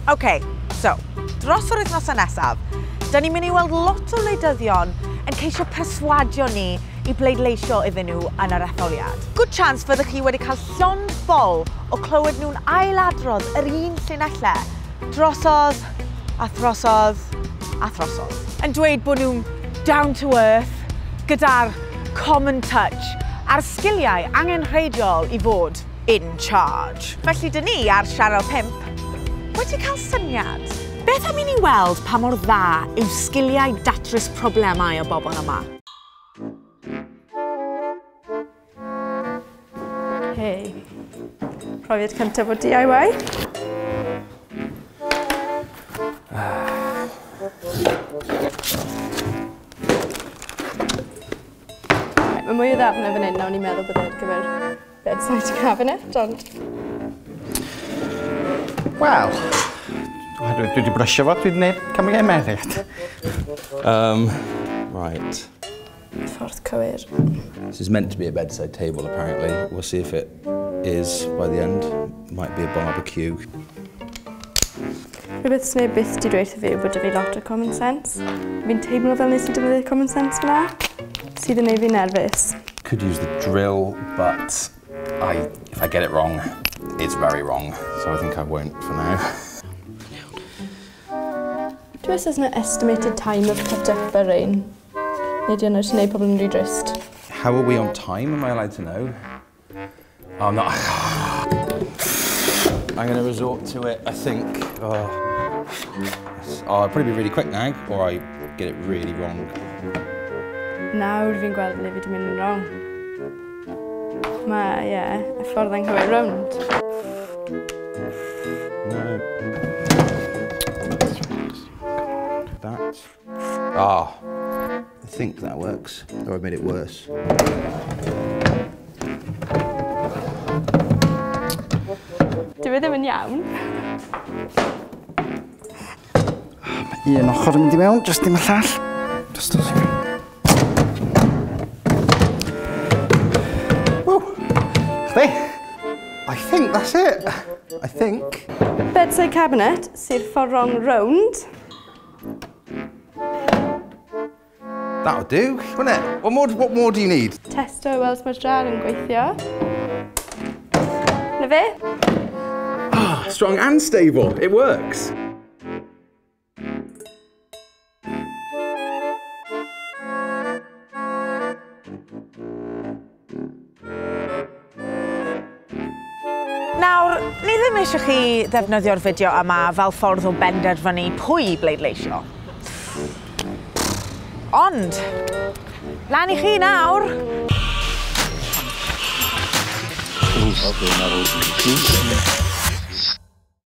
OK, so, dros yr wythnos nesaf, da ni'n mynd i weld lot o wleidyddion yn ceisio perswadio ni i bleidleisio iddyn nhw yn yr etholiad. Good chance fyddwch chi wedi cael llond bol o clywed nhw'n ailadrodd yr un llinellau drosodd a throsodd a throsodd. Yn dweud bod nhw'n down to earth, gyda'r common touch a'r sgiliau angenrheidiol i fod in charge. Felly dyn ni ar Sianel 5 wedi cael syniad. Beth am i ni weld pa mor dda yw sgiliau datrys problemau o bobl yma? Hei, profiad cyntaf o DIY. Mae mwy o ddafn fan hyn, nawn ni'n meddwl bod e'n gyfer bedside cabinet, ond... Wel, dwi wedi brysio fo, dwi wedi gwneud camau meddiad. Right. Ffordd cywir. This is meant to be a bedside table, apparently. We'll see if it is by the end. Might be a barbecue. Rhywbeth sy'n byth di dweud fi yw bod fi lot o common sense. Fi'n teimlo fel nes i defnyddio common sense fyna, sydd yn ei fi nerfus. Could use the drill, but if I get it wrong, it's very wrong. So I think I won't for now. Dwi oes yna estimated time of cut-up ar ein. Neu di yna sy'n neud pobl yn rhy drist. How are we on time? Am I allowed to know? Oh, I'm not. I'm going to resort to it, I think. I'll probably be really quick now, or I get it really wrong. Nawr fi'n gweld le fi di mynd yn wrong. Mae, y ffordd anghywir rownd. No. That. I think that works, or I've made it worse. Dyw e ddim yn iawn. Un ochr yn mynd i mewn, jyst dim y llall. Just os i mewn. Woo! Chdi? I think that's it. I think. Bedside cabinet sy'r ffordd wrong rownd. That'll do, won't it? What more do you need? Testo i weld mae'r drar yn gweithio. Na fe? Strong and stable, it works. Nawr, ni ddim eisiau chi ddefnyddio'r fideo yma fel ffordd o benderfynu pwy i bleidleisio. Ond, lan i chi nawr. Okay,